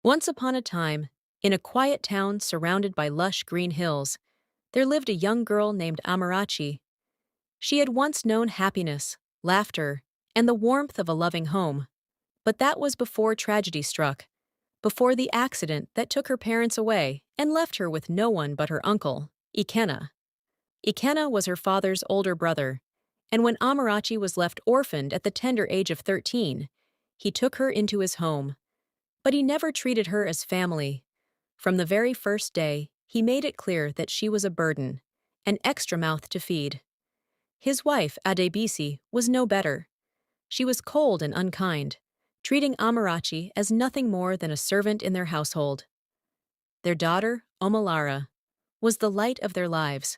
Once upon a time, in a quiet town surrounded by lush green hills, there lived a young girl named Amarachi. She had once known happiness, laughter, and the warmth of a loving home. But that was before tragedy struck, before the accident that took her parents away and left her with no one but her uncle, Ikenna. Ikenna was her father's older brother, and when Amarachi was left orphaned at the tender age of 13, he took her into his home. But he never treated her as family. From the very first day, he made it clear that she was a burden, an extra mouth to feed. His wife, Adebisi, was no better. She was cold and unkind, treating Amarachi as nothing more than a servant in their household. Their daughter, Omolara, was the light of their lives.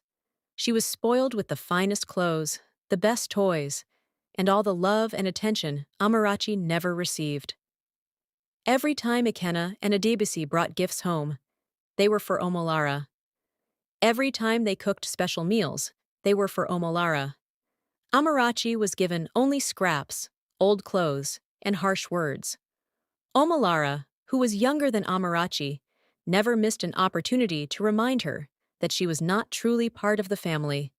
She was spoiled with the finest clothes, the best toys, and all the love and attention Amarachi never received. Every time Ikenna and Adebisi brought gifts home, they were for Omolara. Every time they cooked special meals, they were for Omolara. Amarachi was given only scraps, old clothes, and harsh words. Omolara, who was younger than Amarachi, never missed an opportunity to remind her that she was not truly part of the family.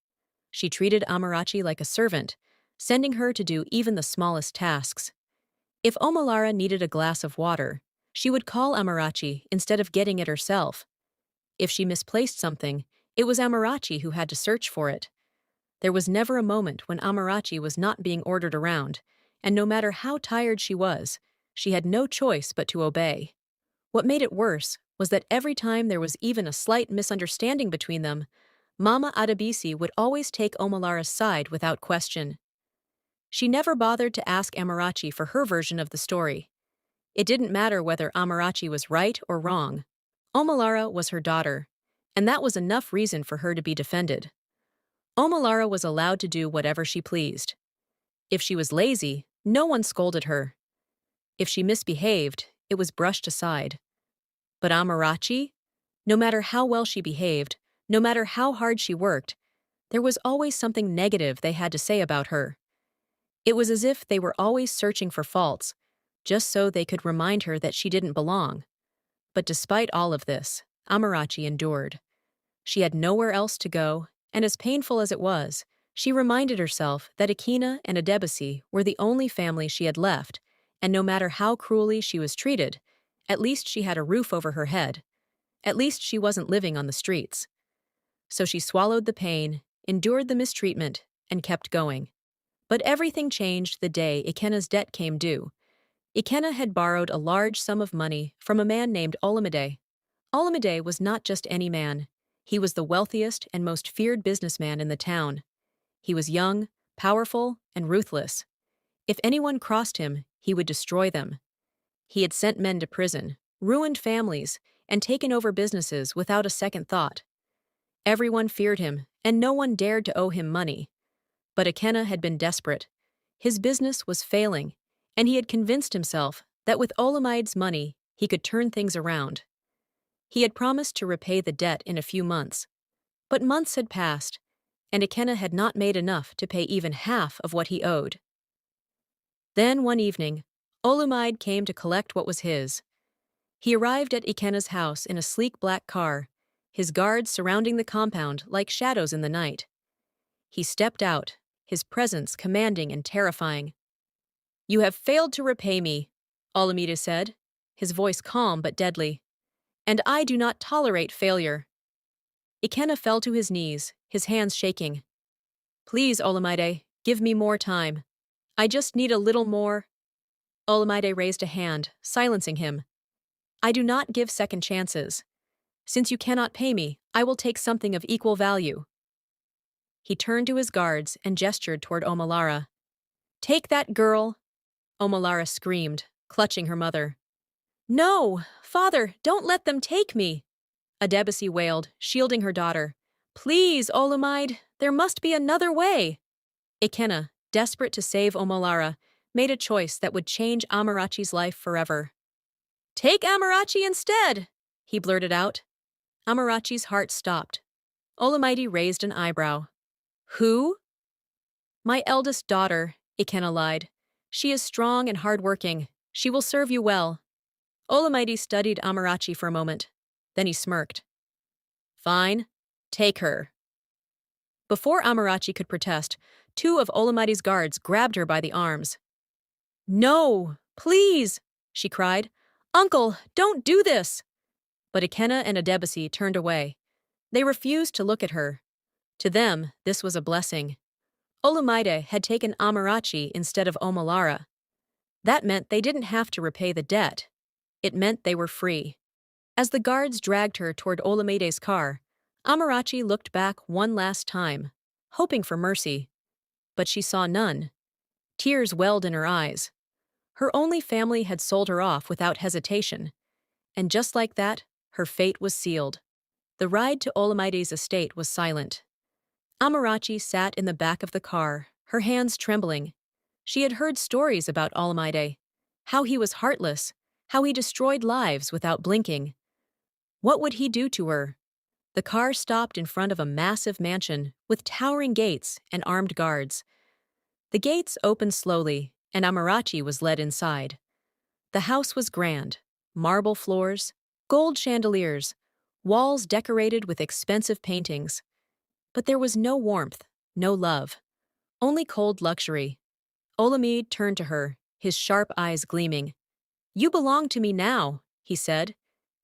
She treated Amarachi like a servant, sending her to do even the smallest tasks. If Omolara needed a glass of water, she would call Amarachi instead of getting it herself. If she misplaced something, it was Amarachi who had to search for it. There was never a moment when Amarachi was not being ordered around, and no matter how tired she had no choice but to obey. What made it worse was that every time there was even a slight misunderstanding between them, Mama Adebisi would always take Omolara's side without question. She never bothered to ask Amarachi for her version of the story. It didn't matter whether Amarachi was right or wrong. Omolara was her daughter, and that was enough reason for her to be defended. Omolara was allowed to do whatever she pleased. If she was lazy, no one scolded her. If she misbehaved, it was brushed aside. But Amarachi? No matter how well she behaved, no matter how hard she worked, there was always something negative they had to say about her. It was as if they were always searching for faults, just so they could remind her that she didn't belong. But despite all of this, Amarachi endured. She had nowhere else to go, and as painful as it was, she reminded herself that Akina and Adebisi were the only family she had left, and no matter how cruelly she was treated, at least she had a roof over her head. At least she wasn't living on the streets. So she swallowed the pain, endured the mistreatment, and kept going. But everything changed the day Ikenna's debt came due. Ikenna had borrowed a large sum of money from a man named Olamide. Olamide was not just any man. He was the wealthiest and most feared businessman in the town. He was young, powerful, and ruthless. If anyone crossed him, he would destroy them. He had sent men to prison, ruined families, and taken over businesses without a second thought. Everyone feared him, and no one dared to owe him money. But Ikenna had been desperate. His business was failing, and he had convinced himself that with Olamide's money, he could turn things around. He had promised to repay the debt in a few months. But months had passed, and Ikenna had not made enough to pay even half of what he owed. Then one evening, Olumide came to collect what was his. He arrived at Ikenna's house in a sleek black car, his guards surrounding the compound like shadows in the night. He stepped out, his presence commanding and terrifying. "You have failed to repay me," Olamide said, his voice calm but deadly. "And I do not tolerate failure." Ikenna fell to his knees, his hands shaking. "Please, Olamide, give me more time. I just need a little more." Olamide raised a hand, silencing him. "I do not give second chances. Since you cannot pay me, I will take something of equal value." He turned to his guards and gestured toward Omolara. "Take that girl!" Omolara screamed, clutching her mother. "No! Father, don't let them take me!" Adebisi wailed, shielding her daughter. "Please, Olamide, there must be another way!" Ikenna, desperate to save Omolara, made a choice that would change Amarachi's life forever. "Take Amarachi instead!" he blurted out. Amarachi's heart stopped. Olamide raised an eyebrow. "Who?" "My eldest daughter," Ikenna lied. "She is strong and hardworking. She will serve you well." Olamide studied Amarachi for a moment. Then he smirked. Fine, take her. Before Amarachi could protest, two of Olamide's guards grabbed her by the arms. No, please, she cried. Uncle, don't do this. But Ikenna and Adebisi turned away. They refused to look at her. To them, this was a blessing. Olamide had taken Amarachi instead of Omalara. That meant they didn't have to repay the debt. It meant they were free. As the guards dragged her toward Olamide's car, Amarachi looked back one last time, hoping for mercy. But she saw none. Tears welled in her eyes. Her only family had sold her off without hesitation. And just like that, her fate was sealed. The ride to Olamide's estate was silent. Amarachi sat in the back of the car, her hands trembling. She had heard stories about Olamide, how he was heartless, how he destroyed lives without blinking. What would he do to her? The car stopped in front of a massive mansion with towering gates and armed guards. The gates opened slowly, and Amarachi was led inside. The house was grand: marble floors, gold chandeliers, walls decorated with expensive paintings. But there was no warmth, no love, only cold luxury. Olamide turned to her, his sharp eyes gleaming. You belong to me now, he said.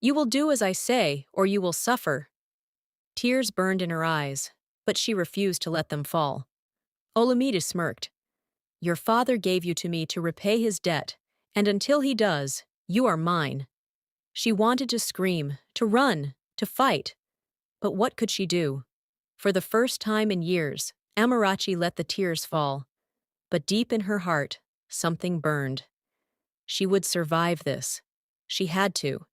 You will do as I say, or you will suffer. Tears burned in her eyes, but she refused to let them fall. Olamide smirked. Your father gave you to me to repay his debt, and until he does, you are mine. She wanted to scream, to run, to fight. But what could she do? For the first time in years, Amarachi let the tears fall. But deep in her heart, something burned. She would survive this. She had to.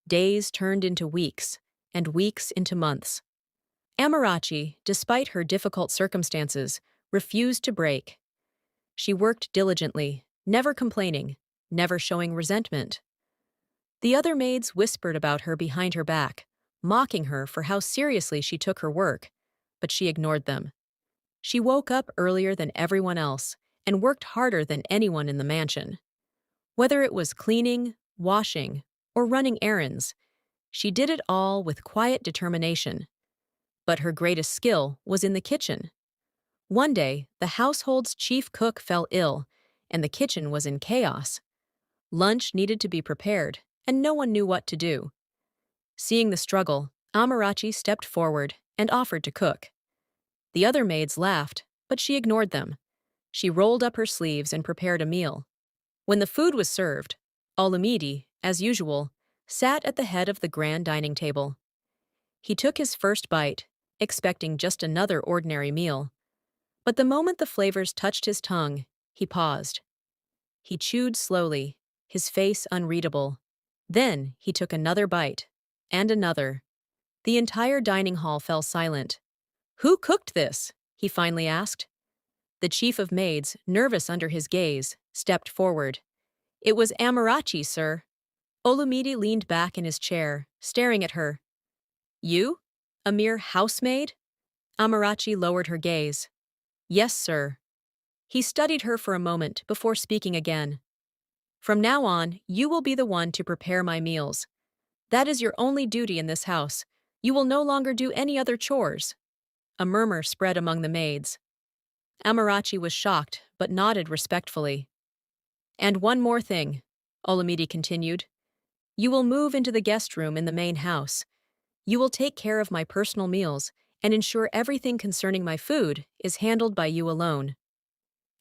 Days turned into weeks, and weeks into months. Amarachi, despite her difficult circumstances, refused to break. She worked diligently, never complaining, never showing resentment. The other maids whispered about her behind her back, mocking her for how seriously she took her work, but she ignored them. She woke up earlier than everyone else and worked harder than anyone in the mansion. Whether it was cleaning, washing, or running errands, she did it all with quiet determination. But her greatest skill was in the kitchen. One day, the household's chief cook fell ill, and the kitchen was in chaos. Lunch needed to be prepared, and no one knew what to do. Seeing the struggle, Amarachi stepped forward and offered to cook. The other maids laughed, but she ignored them. She rolled up her sleeves and prepared a meal. When the food was served, Olamide, as usual, sat at the head of the grand dining table. He took his first bite, expecting just another ordinary meal. But the moment the flavors touched his tongue, he paused. He chewed slowly, his face unreadable. Then he took another bite, and another. The entire dining hall fell silent. Who cooked this? He finally asked. The chief of maids, nervous under his gaze, stepped forward. It was Amarachi, sir. Olamide leaned back in his chair, staring at her. You? A mere housemaid? Amarachi lowered her gaze. Yes, sir. He studied her for a moment before speaking again. From now on, you will be the one to prepare my meals. That is your only duty in this house. You will no longer do any other chores. A murmur spread among the maids. Amarachi was shocked, but nodded respectfully. And one more thing, Olamide continued. You will move into the guest room in the main house. You will take care of my personal meals and ensure everything concerning my food is handled by you alone.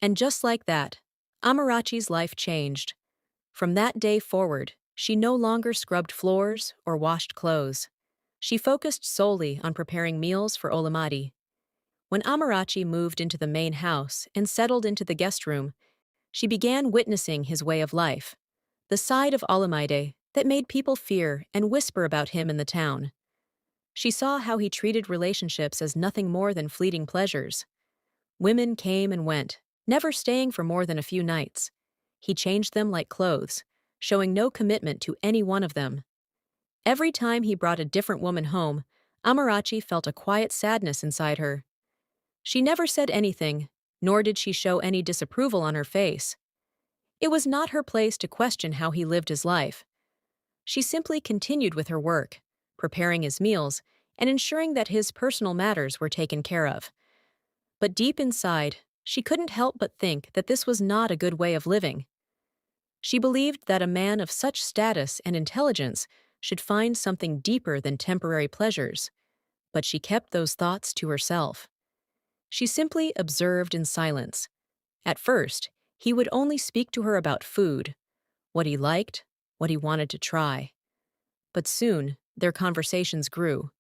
And just like that, Amarachi's life changed. From that day forward, she no longer scrubbed floors or washed clothes. She focused solely on preparing meals for Olamide. When Amarachi moved into the main house and settled into the guest room, she began witnessing his way of life, the side of Olamide that made people fear and whisper about him in the town. She saw how he treated relationships as nothing more than fleeting pleasures. Women came and went, never staying for more than a few nights. He changed them like clothes, showing no commitment to any one of them. Every time he brought a different woman home, Amarachi felt a quiet sadness inside her. She never said anything, nor did she show any disapproval on her face. It was not her place to question how he lived his life. She simply continued with her work, preparing his meals and ensuring that his personal matters were taken care of. But deep inside, she couldn't help but think that this was not a good way of living. She believed that a man of such status and intelligence should find something deeper than temporary pleasures, but she kept those thoughts to herself. She simply observed in silence. At first, he would only speak to her about food, what he liked, what he wanted to try. But soon, their conversations grew.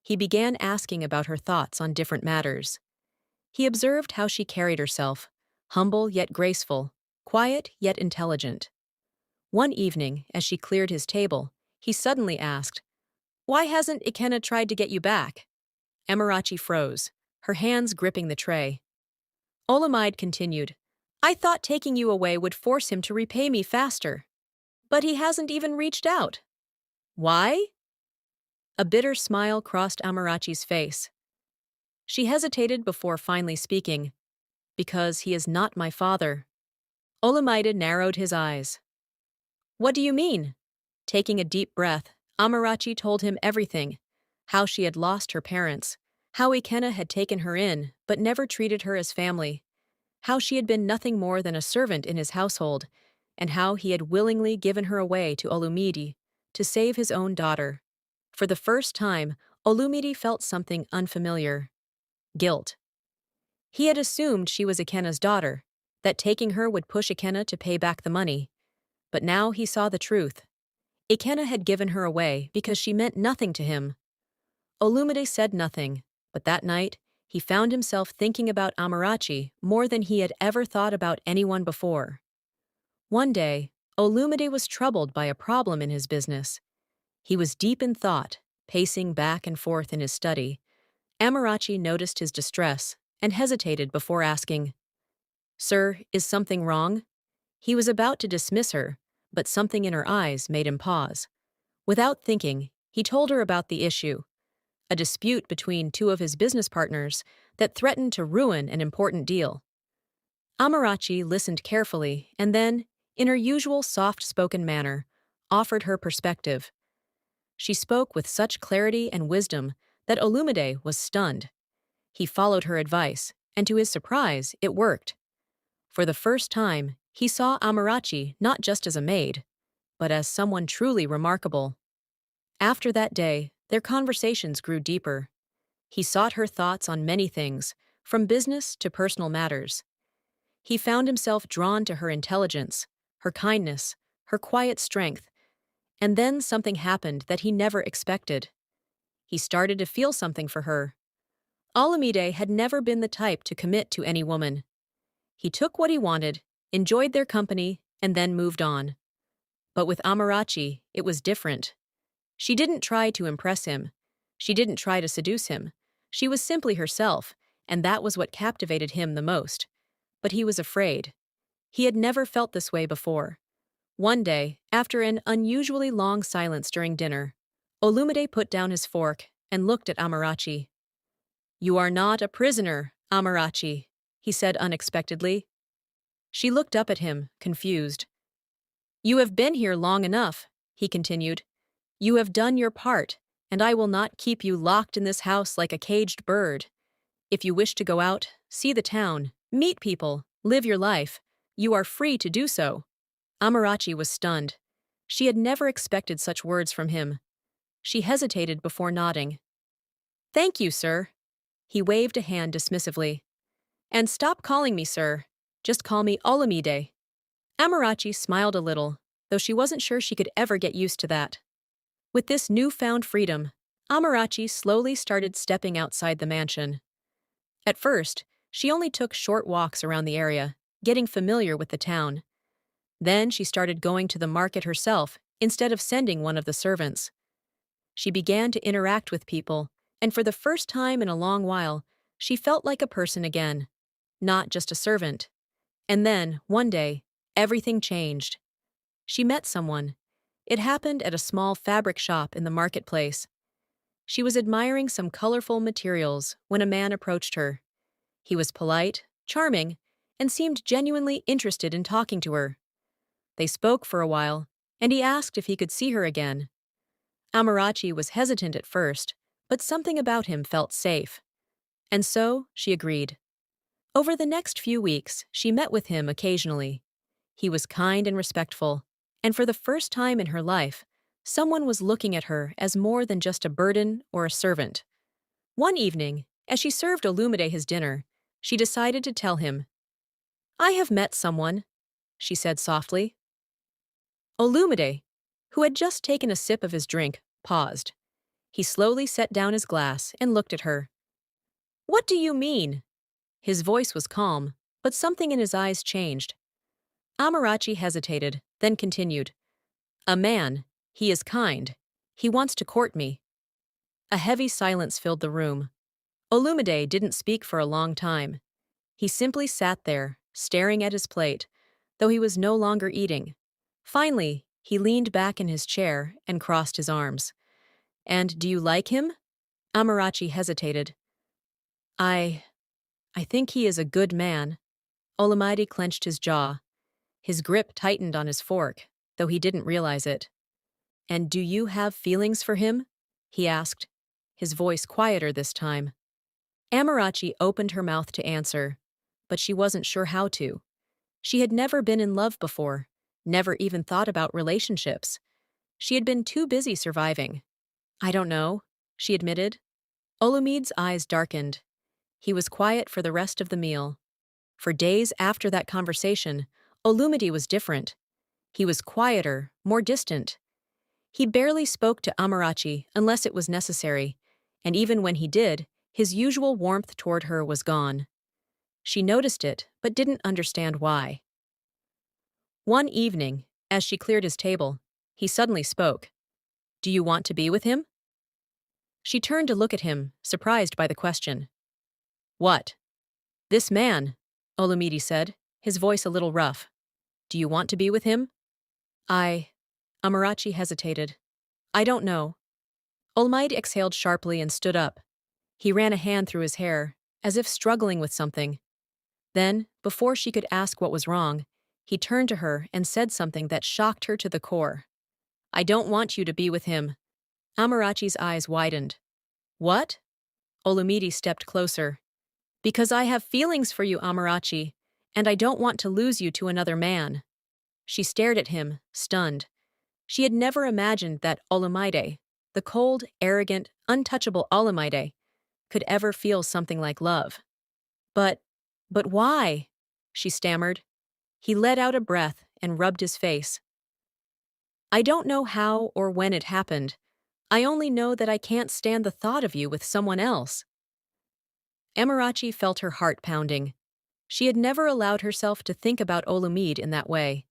He began asking about her thoughts on different matters. He observed how she carried herself, humble yet graceful, quiet yet intelligent. One evening, as she cleared his table, he suddenly asked, "Why hasn't Ikenna tried to get you back?" Amarachi froze, her hands gripping the tray. Olamide continued, "I thought taking you away would force him to repay me faster. But he hasn't even reached out." "Why?" A bitter smile crossed Amarachi's face. She hesitated before finally speaking, "Because he is not my father." Olamide narrowed his eyes. "What do you mean?" Taking a deep breath, Amarachi told him everything, how she had lost her parents, how Ikenna had taken her in but never treated her as family, how she had been nothing more than a servant in his household, and how he had willingly given her away to Olumide to save his own daughter. For the first time, Olumide felt something unfamiliar: guilt. He had assumed she was Ikenna's daughter, that taking her would push Ikenna to pay back the money. But now he saw the truth. Ikenna had given her away because she meant nothing to him. Olumide said nothing, but that night, he found himself thinking about Amarachi more than he had ever thought about anyone before. One day, Olumide was troubled by a problem in his business. He was deep in thought, pacing back and forth in his study. Amarachi noticed his distress and hesitated before asking, "Sir, is something wrong?" He was about to dismiss her, but something in her eyes made him pause. Without thinking, he told her about the issue, a dispute between two of his business partners that threatened to ruin an important deal. Amarachi listened carefully and then, in her usual soft-spoken manner, offered her perspective. She spoke with such clarity and wisdom that Olumide was stunned. He followed her advice, and to his surprise, it worked. For the first time, he saw Amarachi not just as a maid, but as someone truly remarkable. After that day, their conversations grew deeper. He sought her thoughts on many things, from business to personal matters. He found himself drawn to her intelligence, her kindness, her quiet strength, and then something happened that he never expected. He started to feel something for her. Olumide had never been the type to commit to any woman. He took what he wanted, enjoyed their company, and then moved on. But with Amarachi, it was different. She didn't try to impress him. She didn't try to seduce him. She was simply herself, and that was what captivated him the most. But he was afraid. He had never felt this way before. One day, after an unusually long silence during dinner, Olumide put down his fork and looked at Amarachi. "You are not a prisoner, Amarachi," he said unexpectedly. She looked up at him, confused. "You have been here long enough," he continued. "You have done your part, and I will not keep you locked in this house like a caged bird. If you wish to go out, see the town, meet people, live your life, you are free to do so." Amarachi was stunned. She had never expected such words from him. She hesitated before nodding. "Thank you, sir." He waved a hand dismissively. "And stop calling me sir. Just call me Olumide." Amarachi smiled a little, though she wasn't sure she could ever get used to that. With this newfound freedom, Amarachi slowly started stepping outside the mansion. At first, she only took short walks around the area, getting familiar with the town. Then she started going to the market herself instead of sending one of the servants. She began to interact with people, and for the first time in a long while, she felt like a person again, not just a servant. And then, one day, everything changed. She met someone. It happened at a small fabric shop in the marketplace. She was admiring some colorful materials when a man approached her. He was polite, charming, and seemed genuinely interested in talking to her. They spoke for a while, and he asked if he could see her again. Amarachi was hesitant at first, but something about him felt safe. And so, she agreed. Over the next few weeks, she met with him occasionally. He was kind and respectful, and for the first time in her life, someone was looking at her as more than just a burden or a servant. One evening, as she served Olumide his dinner, she decided to tell him, "I have met someone," she said softly. Olumide, who had just taken a sip of his drink, paused. He slowly set down his glass and looked at her. "What do you mean?" His voice was calm, but something in his eyes changed. Amarachi hesitated, then continued. "A man. He is kind. He wants to court me." A heavy silence filled the room. Olumide didn't speak for a long time. He simply sat there, staring at his plate, though he was no longer eating. Finally, he leaned back in his chair and crossed his arms. "And do you like him?" Amarachi hesitated. I think he is a good man." Olumide clenched his jaw. His grip tightened on his fork, though he didn't realize it. "And do you have feelings for him?" he asked, his voice quieter this time. Amarachi opened her mouth to answer, but she wasn't sure how to. She had never been in love before, never even thought about relationships. She had been too busy surviving. "I don't know," she admitted. Olumide's eyes darkened. He was quiet for the rest of the meal. For days after that conversation, Olumide was different. He was quieter, more distant. He barely spoke to Amarachi unless it was necessary, and even when he did, his usual warmth toward her was gone. She noticed it, but didn't understand why. One evening, as she cleared his table, he suddenly spoke. "Do you want to be with him?" She turned to look at him, surprised by the question. "What?" "This man," Olumide said, his voice a little rough. "Do you want to be with him?" Amarachi hesitated. "I don't know." Olumide exhaled sharply and stood up. He ran a hand through his hair, as if struggling with something. Then, before she could ask what was wrong, he turned to her and said something that shocked her to the core. "I don't want you to be with him." Amarachi's eyes widened. "What?" Olumide stepped closer. "Because I have feelings for you, Amarachi, and I don't want to lose you to another man." She stared at him, stunned. She had never imagined that Olumide, the cold, arrogant, untouchable Olumide, could ever feel something like love. But why?" she stammered. He let out a breath and rubbed his face. "I don't know how or when it happened. I only know that I can't stand the thought of you with someone else." Amarachi felt her heart pounding. She had never allowed herself to think about Olumide in that way.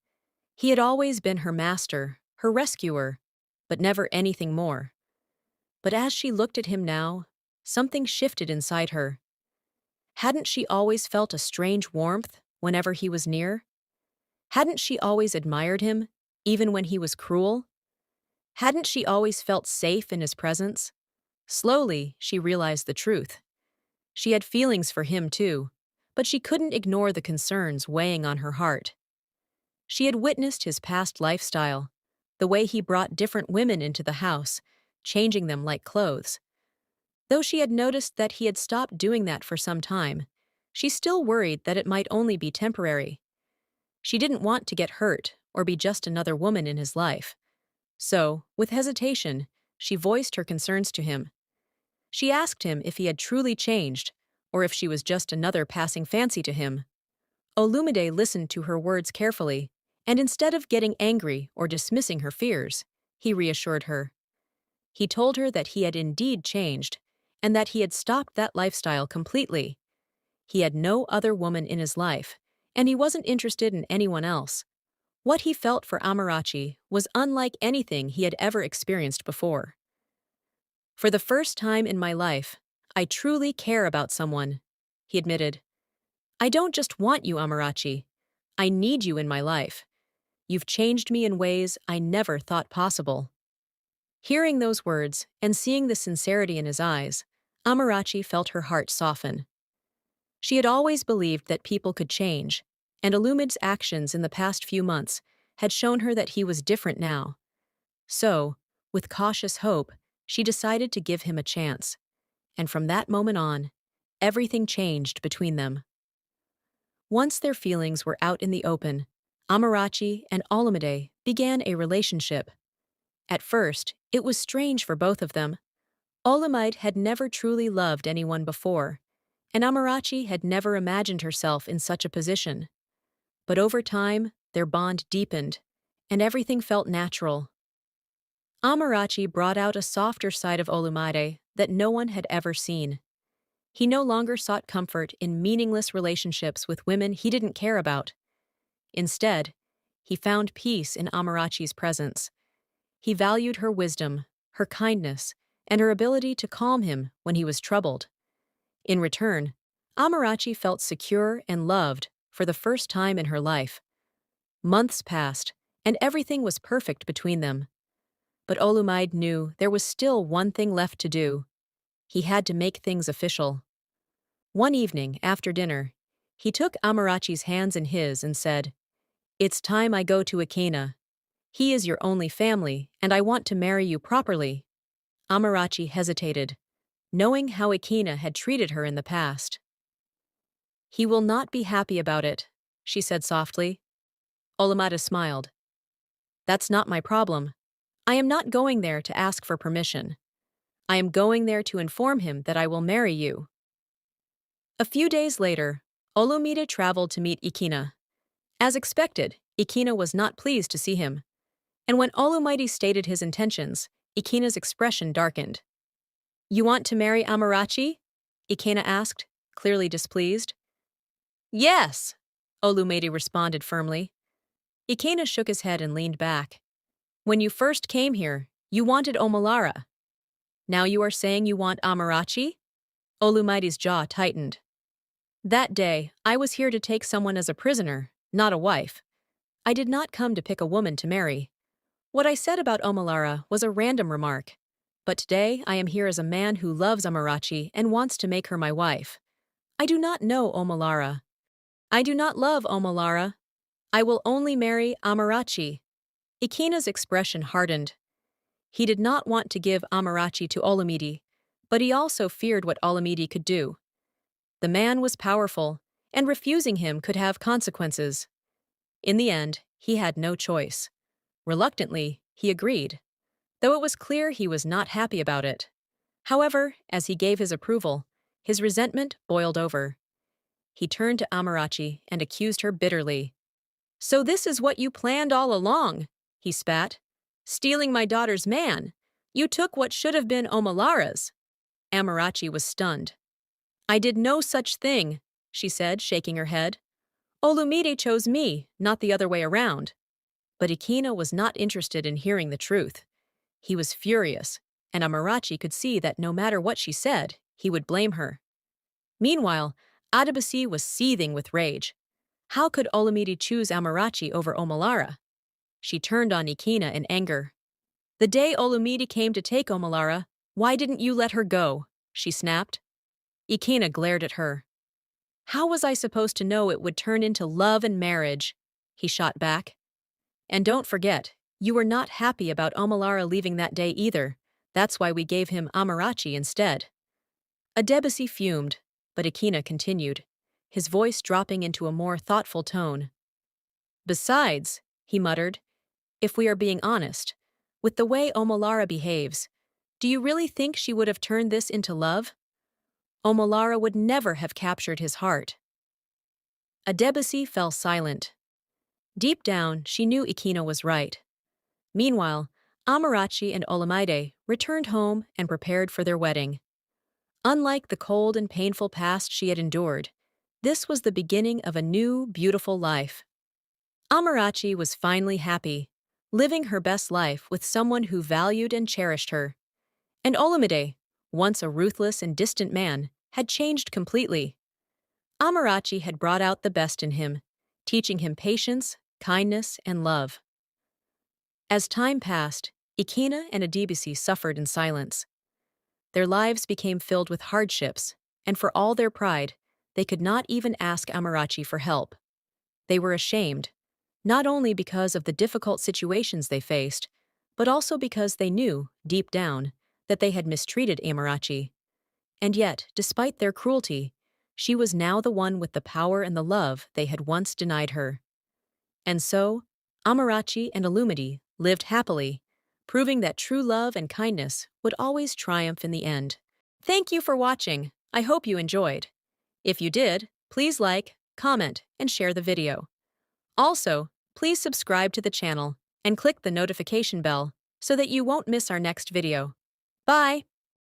He had always been her master, her rescuer, but never anything more. But as she looked at him now, something shifted inside her. Hadn't she always felt a strange warmth whenever he was near? Hadn't she always admired him, even when he was cruel? Hadn't she always felt safe in his presence? Slowly, she realized the truth. She had feelings for him too, but she couldn't ignore the concerns weighing on her heart. She had witnessed his past lifestyle, the way he brought different women into the house, changing them like clothes. Though she had noticed that he had stopped doing that for some time, she still worried that it might only be temporary. She didn't want to get hurt or be just another woman in his life. So, with hesitation, she voiced her concerns to him. She asked him if he had truly changed, or if she was just another passing fancy to him. Olumide listened to her words carefully, and instead of getting angry or dismissing her fears, he reassured her. He told her that he had indeed changed, and that he had stopped that lifestyle completely. He had no other woman in his life, and he wasn't interested in anyone else. What he felt for Amarachi was unlike anything he had ever experienced before. "For the first time in my life, I truly care about someone," he admitted. "I don't just want you, Amarachi. I need you in my life. You've changed me in ways I never thought possible." Hearing those words and seeing the sincerity in his eyes, Amarachi felt her heart soften. She had always believed that people could change, and Olumide's actions in the past few months had shown her that he was different now. So, with cautious hope, she decided to give him a chance. And from that moment on, everything changed between them. Once their feelings were out in the open, Amarachi and Olumide began a relationship. At first, it was strange for both of them. Olumide had never truly loved anyone before, and Amarachi had never imagined herself in such a position. But over time, their bond deepened, and everything felt natural. Amarachi brought out a softer side of Olumide that no one had ever seen. He no longer sought comfort in meaningless relationships with women he didn't care about. Instead, he found peace in Amarachi's presence. He valued her wisdom, her kindness, and her ability to calm him when he was troubled. In return, Amarachi felt secure and loved for the first time in her life. Months passed, and everything was perfect between them. But Olumide knew there was still one thing left to do. He had to make things official. One evening, after dinner, he took Amarachi's hands in his and said, "It's time I go to Ikena. He is your only family, and I want to marry you properly." Amarachi hesitated, knowing how Ikena had treated her in the past. "He will not be happy about it," she said softly. Olumide smiled. "That's not my problem. I am not going there to ask for permission. I am going there to inform him that I will marry you." A few days later, Olumide traveled to meet Ikena. As expected, Ikena was not pleased to see him. And when Olumide stated his intentions, Ikena's expression darkened. "You want to marry Amarachi?" Ikena asked, clearly displeased. "Yes," Olumide responded firmly. Ikena shook his head and leaned back. "When you first came here, you wanted Omolara. Now you are saying you want Amarachi?" Olumide's jaw tightened. "That day, I was here to take someone as a prisoner, not a wife. I did not come to pick a woman to marry. What I said about Omolara was a random remark. But today, I am here as a man who loves Amarachi and wants to make her my wife. I do not know Omolara. I do not love Omolara. I will only marry Amarachi." Ikena's expression hardened. He did not want to give Amarachi to Olumide, but he also feared what Olumide could do. The man was powerful, and refusing him could have consequences. In the end, he had no choice. Reluctantly, he agreed, though it was clear he was not happy about it. However, as he gave his approval, his resentment boiled over. He turned to Amarachi and accused her bitterly. "So this is what you planned all along," he spat. "Stealing my daughter's man. You took what should have been Omolara's." Amarachi was stunned. "I did no such thing," she said, shaking her head. "Olumide chose me, not the other way around." But Ikena was not interested in hearing the truth. He was furious, and Amarachi could see that no matter what she said, he would blame her. Meanwhile, Adebisi was seething with rage. How could Olumide choose Amarachi over Omolara? She turned on Ikena in anger. "The day Olumide came to take Omolara, why didn't you let her go?" she snapped. Ikena glared at her. "How was I supposed to know it would turn into love and marriage?" he shot back. "And don't forget, you were not happy about Omolara leaving that day either. That's why we gave him Amarachi instead." Adebisi fumed, but Ikena continued, his voice dropping into a more thoughtful tone. "Besides," he muttered, "if we are being honest, with the way Omolara behaves, do you really think she would have turned this into love? Omolara would never have captured his heart." Adebisi fell silent. Deep down, she knew Ikena was right. Meanwhile, Amarachi and Olumide returned home and prepared for their wedding. Unlike the cold and painful past she had endured, this was the beginning of a new, beautiful life. Amarachi was finally happy, living her best life with someone who valued and cherished her. And Olumide, once a ruthless and distant man, had changed completely. Amarachi had brought out the best in him, teaching him patience, kindness, and love. As time passed, Ikena and Adebisi suffered in silence. Their lives became filled with hardships, and for all their pride, they could not even ask Amarachi for help. They were ashamed, not only because of the difficult situations they faced, but also because they knew, deep down, that they had mistreated Amarachi. And yet, despite their cruelty, she was now the one with the power and the love they had once denied her. And so, Amarachi and Illumidi lived happily, proving that true love and kindness would always triumph in the end. Thank you for watching. I hope you enjoyed. If you did, please like, comment, and share the video. Also, please subscribe to the channel and click the notification bell so that you won't miss our next video. Bye!